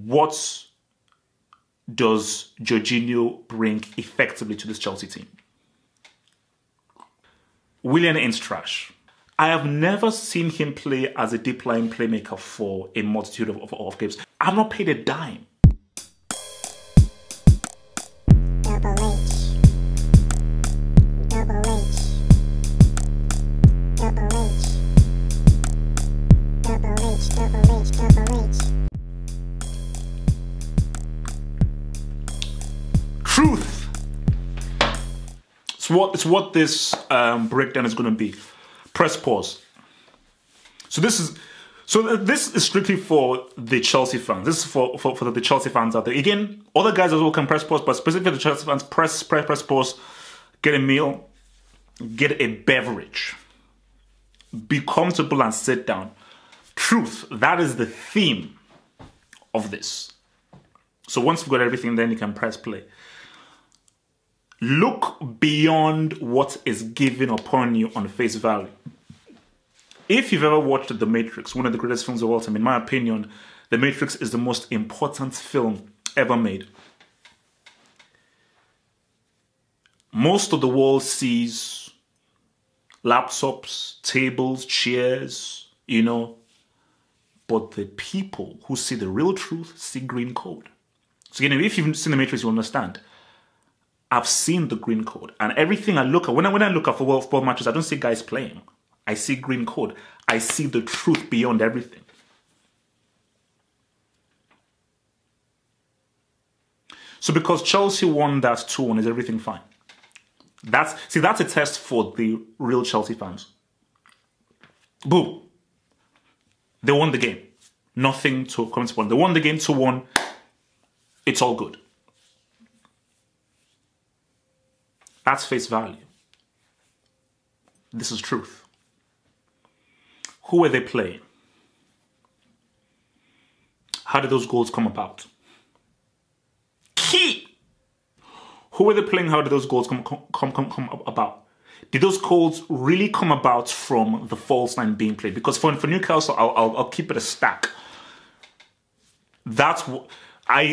what does Jorginho bring effectively to this Chelsea team? Willian ain't trash. I have never seen him play as a deep line playmaker for a multitude of games. I've not paid a dime. Double H. Double H. Double H. Double H. Double H. Double H. Truth. It's what this breakdown is going to be. Press pause. So this is strictly for the Chelsea fans. This is for the Chelsea fans out there. Again, other guys as well can press pause, but specifically the Chelsea fans, press pause. Get a meal, get a beverage, be comfortable and sit down. Truth. That is the theme of this. So once you've got everything, then you can press play. Look beyond what is given upon you on face value. If you've ever watched The Matrix, one of the greatest films of all time, in my opinion, The Matrix is the most important film ever made. Most of the world sees laptops, tables, chairs, but the people who see the real truth see green code. So again, if you've seen The Matrix, you'll understand. I've seen the green code, and everything I look at, when I look at football matches, I don't see guys playing. I see green code. I see the truth beyond everything. So because Chelsea won that 2-1, is everything fine? That's a test for the real Chelsea fans. Boom. They won the game. Nothing to comment upon. They won the game 2-1. It's all good. That's face value. This is truth. Who are they playing? How did those goals come about? Key! Who are they playing? How did those goals come about? Did those goals really come about from the false nine being played? Because for Newcastle, I'll keep it a stack. That's what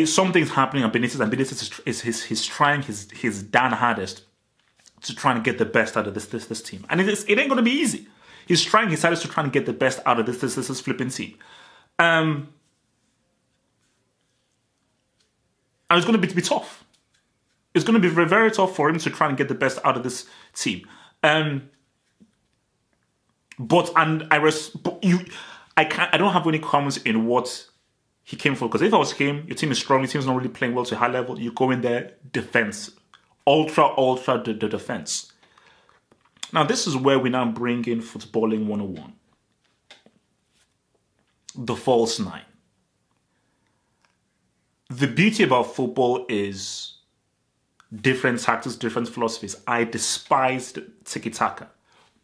something's happening at Benitez, and Benitez is trying his damn hardest to try and get the best out of this team. And it ain't going to be easy. He's trying his hardest to try and get the best out of this flipping team. And it's going to be tough. It's going to be very, very tough for him to try and get the best out of this team. I don't have any comments in what he came for. Because if I was him, your team is strong, your team is not really playing well to a high level, you go in there, defense. Ultra the defense. Now, this is where we now bring in footballing 101. The false nine. The beauty about football is different tactics, different philosophies. I despised tiki-taka,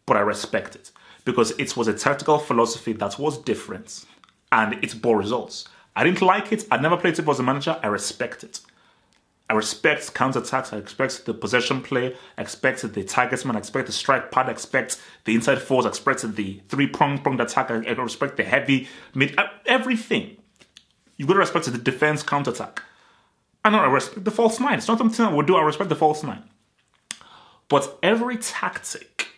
but I respect it because it was a tactical philosophy that was different and it bore results. I didn't like it. I never played it as a manager. I respect it. I respect counter-attacks, I expect the possession play, I expect the target man, I expect the strike part, I expect the inside force, I expect the three-pronged attack, I respect the heavy mid, everything. You've got to respect the defense counter-attack. I know I respect the false nine. It's not something I would do, I respect the false nine. But every tactic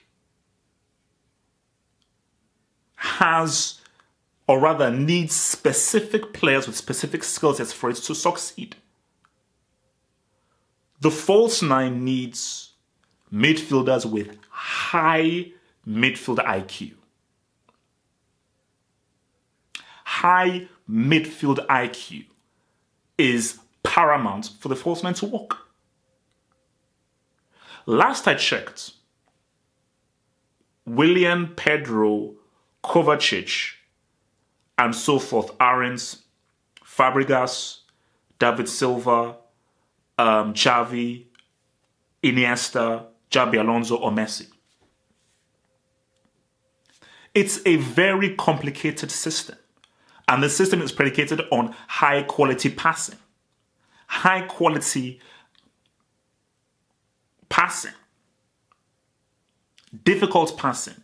has, or rather needs specific players with specific skill sets for it to succeed. The false nine needs midfielders with high midfield IQ. High midfield IQ is paramount for the false nine to work. Last I checked, Willian, Pedro, Kovacic, and so forth, Aarons, Fabregas, David Silva, Xavi, Iniesta, Xabi Alonso, or Messi. It's a very complicated system. And the system is predicated on high quality passing. High quality passing. Difficult passing.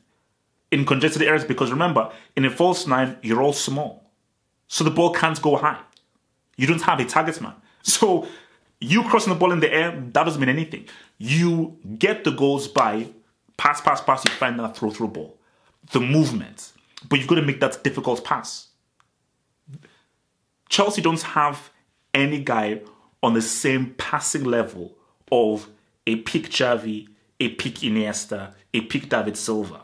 In congested areas, because remember, in a false nine, you're all small. So the ball can't go high. You don't have a target man. So you crossing the ball in the air, that doesn't mean anything. You get the goals by pass, you find that throw ball. The movement. But you've got to make that difficult pass. Chelsea don't have any guy on the same passing level of a peak Xavi, a peak Iniesta, a peak David Silva,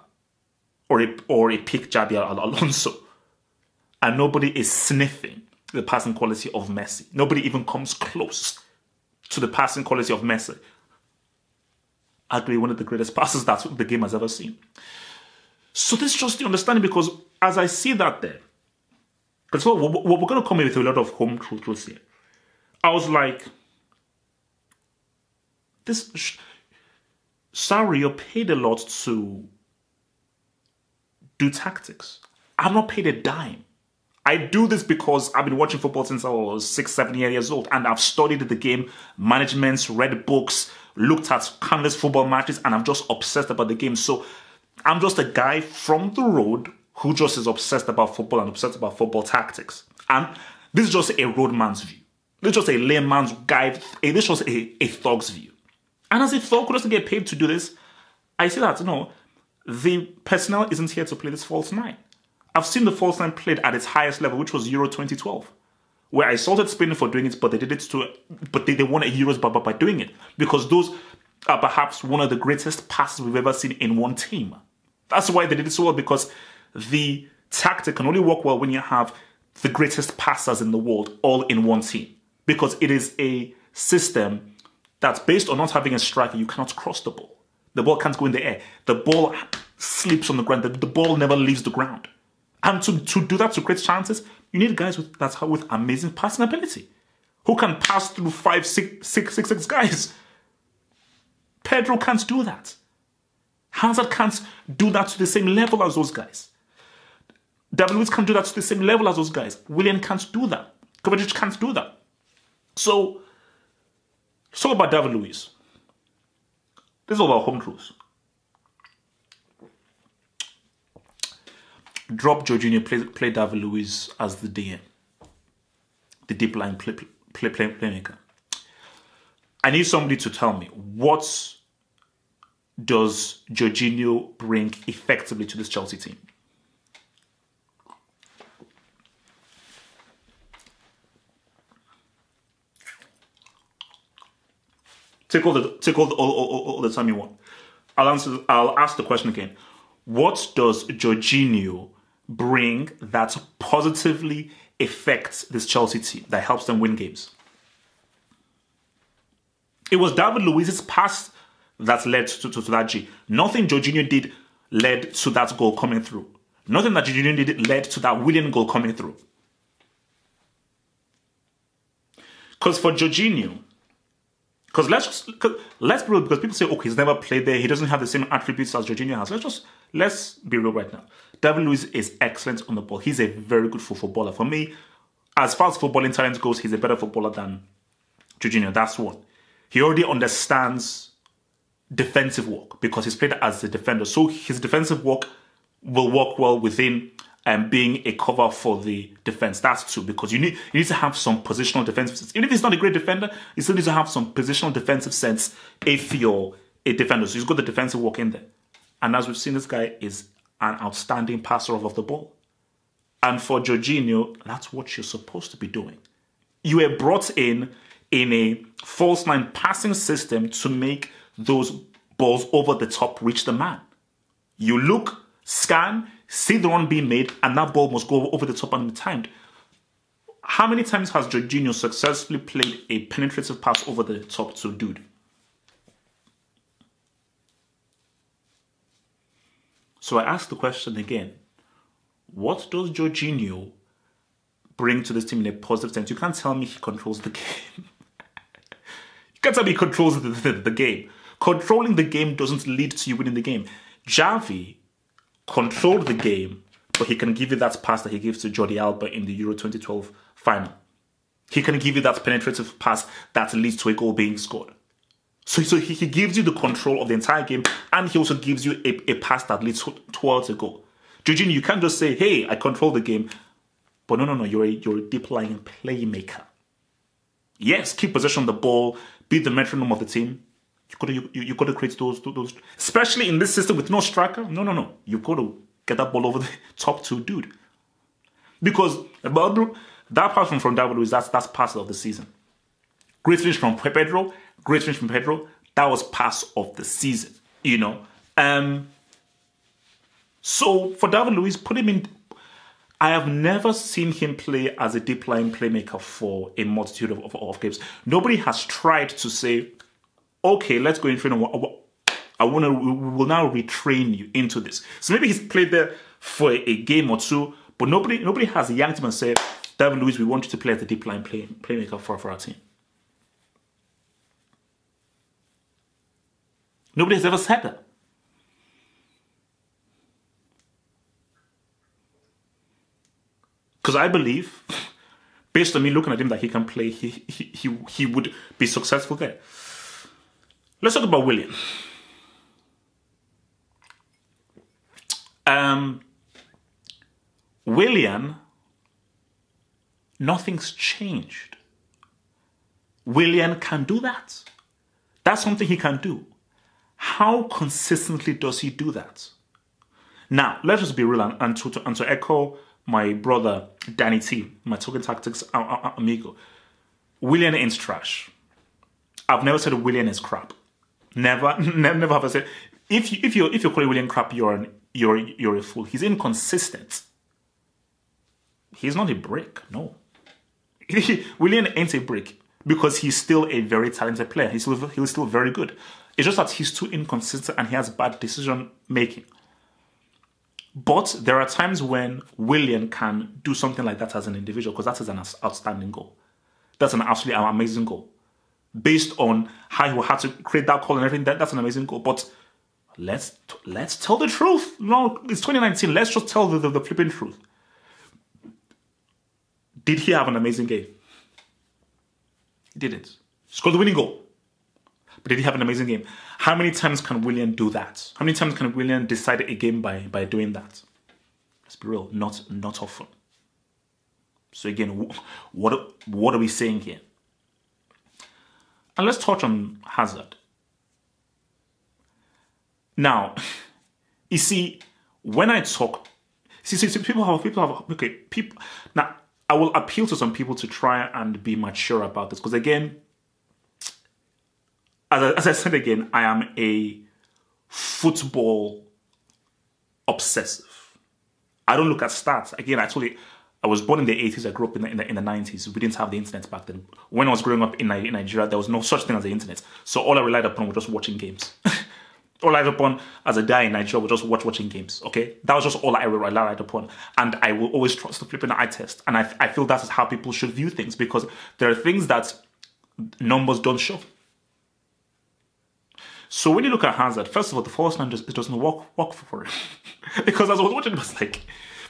or a peak Xabi Alonso. And nobody is sniffing the passing quality of Messi. Nobody even comes close to the passing quality of Messi. Arguably one of the greatest passes that the game has ever seen. So this is just the understanding, because as I see that there, because we're going to come in with a lot of home truths here. I was like, sorry, you're paid a lot to do tactics. I'm not paid a dime. I do this because I've been watching football since I was 6, 7 years old, and I've studied the game, managements, read books, looked at countless football matches, and I'm just obsessed about the game. So I'm just a guy from the road who just is obsessed about football and obsessed about football tactics. And this is just a roadman's view. This is just a layman's guide. This is just a thug's view. And as a thug who doesn't get paid to do this, I see that, the personnel isn't here to play this false nine. I've seen the false nine played at its highest level, which was Euro 2012, where I assaulted Spain for doing it, but they won a Euros by doing it, because those are perhaps one of the greatest passes we've ever seen in one team. That's why they did it so well, because the tactic can only work well when you have the greatest passers in the world all in one team, because it is a system that's based on not having a striker. You cannot cross the ball. The ball can't go in the air. The ball sleeps on the ground. The ball never leaves the ground. And to do that, to create chances, you need guys with amazing passing ability, who can pass through 5, 6 guys. Pedro can't do that. Hazard can't do that to the same level as those guys. David Luiz can't do that to the same level as those guys. Willian can't do that. Kovacic can't do that. So, it's all about David Luiz. This is all about home truths. Drop Jorginho, play David Luiz as the DM, the deep line playmaker. I need somebody to tell me, what does Jorginho bring effectively to this Chelsea team? Take all the time you want. I'll ask the question again. What does Jorginho bring that positively affects this Chelsea team, that helps them win games? It was David Luiz's pass that led to that G. Nothing Jorginho did led to that goal coming through. Nothing that Jorginho did led to that winning goal coming through. Because for Jorginho, let's be real, because people say, okay, he's never played there, he doesn't have the same attributes as Jorginho has. Let's be real right now. David Luiz is excellent on the ball. He's a very good footballer. For me, as far as footballing talent goes, he's a better footballer than Jorginho. That's one. He already understands defensive work because he's played as a defender. So his defensive work will work well within being a cover for the defense. That's two, because you need to have some positional defensive sense. Even if he's not a great defender, you still need to have some positional defensive sense if you're a defender. So he's got the defensive work in there. And as we've seen, this guy is an outstanding passer of the ball. And for Jorginho, that's what you're supposed to be doing. You were brought in a false line passing system to make those balls over the top reach the man. You look, scan, see the run being made, and that ball must go over the top and be timed. How many times has Jorginho successfully played a penetrative pass over the top to dude? So I ask the question again. What does Jorginho bring to this team in a positive sense? You can't tell me he controls the game. You can't tell me he controls the game. Controlling the game doesn't lead to you winning the game. Xavi controlled the game, but he can give you that pass that he gave to Jordi Alba in the Euro 2012 final. He can give you that penetrative pass that leads to a goal being scored. So he gives you the control of the entire game, and he also gives you a pass that leads towards a goal. Jorginho, you can't just say, hey, I control the game. But no, you're a deep lying playmaker. Yes, keep possession of the ball, be the metronome of the team. You got to create those, especially in this system with no striker. No. You've got to get that ball over the top two dude. Because about that pass from David Luiz, that's part of the season. Great finish from Pedro. That was pass of the season, you know. So for David Luiz, put him in. I have never seen him play as a deep line playmaker for a multitude of games. Nobody has tried to say, okay, let's go in training. We will now retrain you into this. So maybe he's played there for a game or two, but nobody has yanked him and said, David Luiz, we want you to play as a deep line playmaker for our team. Nobody has ever said that. Because I believe, based on me looking at him, that he can play, he would be successful there. Let's talk about Willian. Willian, nothing's changed. Willian can do that. That's something he can do. How consistently does he do that? Now, let's just be real and to echo my brother Danny T, my Talking Tactics amigo. Willian ain't trash. I've never said Willian is crap. Never have I said. If you're calling Willian crap, you're a fool. He's inconsistent. He's not a brick. No, Willian ain't a brick because he's still a very talented player. He's still very good. It's just that he's too inconsistent and he has bad decision making. But there are times when Willian can do something like that as an individual because that is an outstanding goal. That's an absolutely amazing goal. Based on how he had to create that goal and everything, that's an amazing goal. But let's tell the truth. No, it's 2019. Let's just tell the flipping truth. Did he have an amazing game? He didn't. Scored the winning goal. But did he have an amazing game? How many times can Willian do that? How many times can Willian decide a game by doing that? Let's be real, not often. So again, what are we saying here? And let's touch on Hazard. Now, you see, when I talk, people have. Now, I will appeal to some people to try and be mature about this because again, as I said again, I am a football obsessive. I don't look at stats. Again, I told you, I was born in the 80s. I grew up in the 90s. We didn't have the internet back then. When I was growing up in Nigeria, there was no such thing as the internet. So all I relied upon was just watching games. All I relied upon as a guy in Nigeria was just watching games. Okay, that was just all I relied upon. And I will always trust the flipping eye test. And I feel that is how people should view things because there are things that numbers don't show. So when you look at Hazard, first of all, the first line it doesn't work for him. Because as I was watching, it was like,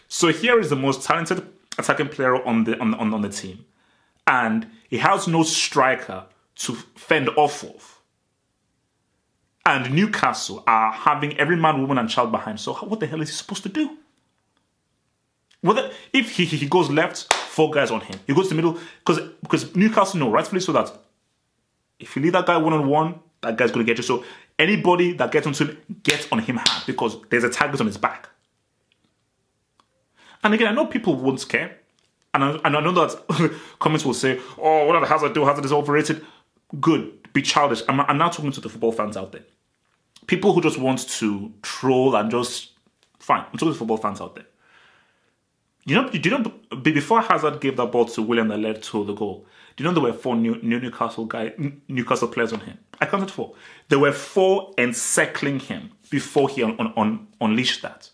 so here is the most talented attacking player on the team. And he has no striker to fend off of. And Newcastle are having every man, woman, and child behind. So what the hell is he supposed to do? If he goes left, 4 guys on him. He goes to the middle, because Newcastle know, rightfully so, that if you leave that guy one-on-one, that guy's going to get you. So anybody that gets onto him, gets on him hard because there's a target on his back. And again, I know people won't care. And I know that comments will say, oh, what did Hazard do? Hazard is overrated. Good. Be childish. I'm now talking to the football fans out there. People who just want to troll and just... Fine. I'm talking to football fans out there. You know, before Hazard gave that ball to Willian that led to the goal, do you know there were 4 Newcastle players on him? I counted 4. There were 4 encircling him before he unleashed that.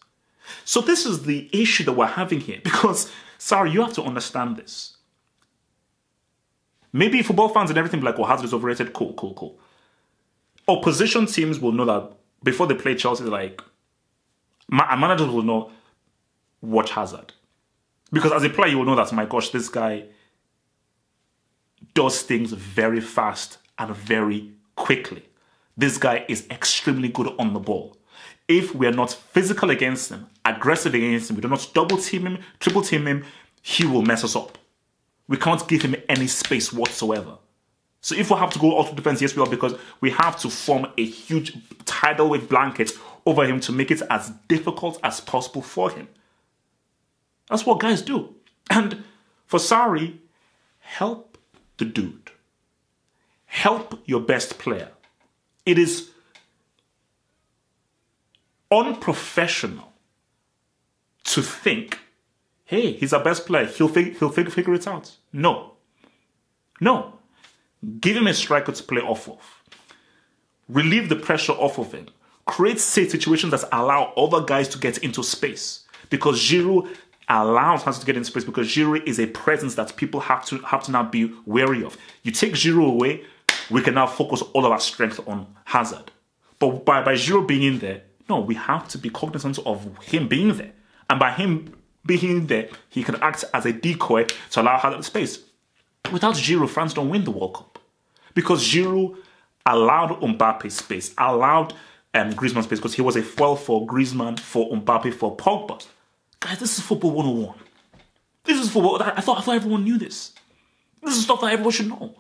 So this is the issue that we're having here. Because, sorry, you have to understand this. Maybe football fans and everything be like, well, Hazard is overrated. Cool. Opposition teams will know that before they play Chelsea, like, managers will know, watch Hazard. Because as a player, you will know that, my gosh, this guy does things very fast and very quickly. This guy is extremely good on the ball. If we are not physical against him, aggressive against him, we do not double team him, triple team him, he will mess us up. We can't give him any space whatsoever. So if we have to go auto defense, yes, we are, because we have to form a huge tidal wave blanket over him to make it as difficult as possible for him. That's what guys do. And for Sarri, help the dude. Help your best player. It is unprofessional to think, hey, he's our best player, he'll figure it out. No. Give him a striker to play off of. Relieve the pressure off of him. Create situations that allow other guys to get into space. Because Giroud allows us to get into space, because Giroud is a presence that people have to now be wary of. You take Giroud away, we can now focus all of our strength on Hazard. But by Giroud being in there, no, we have to be cognizant of him being there. And by him being there, he can act as a decoy to allow Hazard space. Without Giroud, France don't win the World Cup. Because Giroud allowed Mbappe space, allowed Griezmann space, because he was a foil for Griezmann, for Mbappe, for Pogba. Guys, this is football 101. This is football. I thought everyone knew this. This is stuff that everyone should know.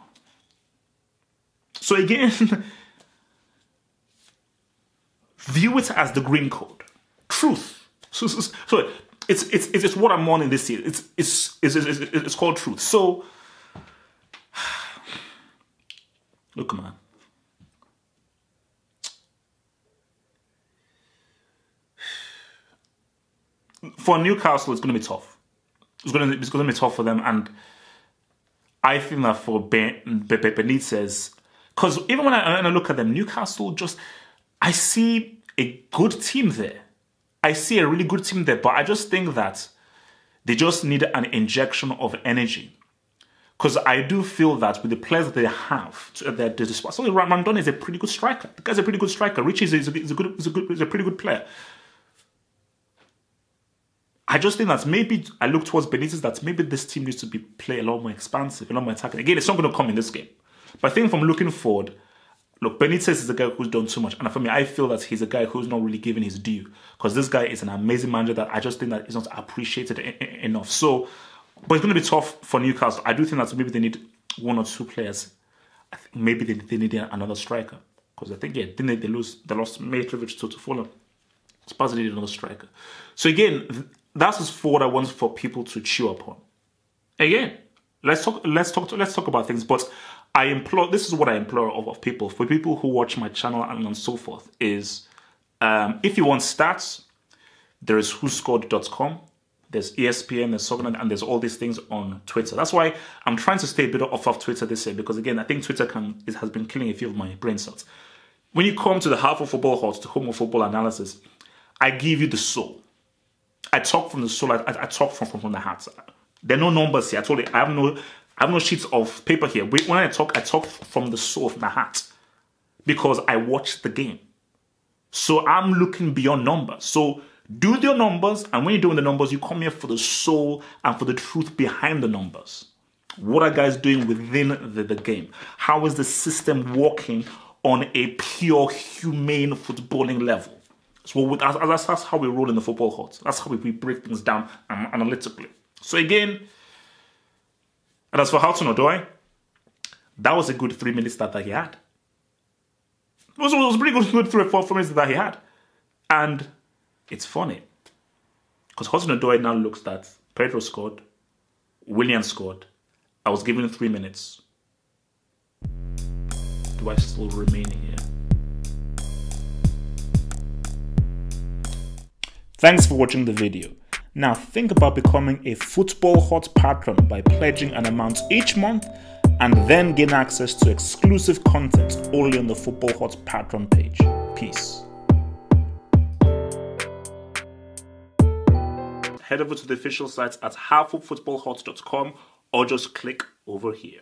So again, view it as the green code. Truth. So it's what I'm on in this year. It's called truth. So look, man. For Newcastle, it's going to be tough. It's going to be tough for them, and I think that for Benitez, because even when I look at them, Newcastle I see a good team there. I see a really good team there, but I just think that they just need an injection of energy. Because I do feel that with the players that they have, Rondon is a pretty good striker. The guy's a pretty good striker. Richie is a pretty good player. I just think that maybe I look towards Benitez that maybe this team needs to play a lot more expansive, a lot more attacking. Again, it's not going to come in this game. But I think from looking forward, look, Benitez is a guy who's done too much. And for me, I feel that he's a guy who's not really given his due. Because this guy is an amazing manager that I just think that is not appreciated enough. So, but it's going to be tough for Newcastle. I do think that maybe they need one or two players. I think maybe they need another striker. Because I think, yeah, didn't they lost Mitrovic to Fulham. Spurs needed another striker. So again, that's just what I want for people to chew upon. Again, let's talk about things. But this is what I implore of people, for people who watch my channel and so forth, is if you want stats, there is whoscored.com, there's ESPN, there's Sogland, and there's all these things on Twitter. That's why I'm trying to stay a bit off of Twitter this year, because again, I think Twitter has been killing a few of my brain cells. When you come to the Half of Football Hot, the home of football analysis, I give you the soul. I talk from the soul. I talk from the heart. There are no numbers here. I told you I have no sheets of paper here. When I talk from the soul, from the heart, because I watch the game. So I'm looking beyond numbers. So do your numbers, and when you're doing the numbers, you come here for the soul and for the truth behind the numbers. What are guys doing within the game? How is the system working on a pure humane footballing level? So that's how we roll in the football hut. That's how we break things down analytically. So again, and as for Hudson-Odoi, that was a good 3 minutes that he had. It was a pretty good 3 or 4 minutes that he had. And it's funny, because Hudson-Odoi now looks that Pedro scored, Willian scored, I was given 3 minutes. Do I still remain here? Thanks for watching the video. Now think about becoming a Football Hot patron by pledging an amount each month, and then gain access to exclusive content only on the Football Hot patron page. Peace. Head over to the official site at halfoffootballhot.com or just click over here.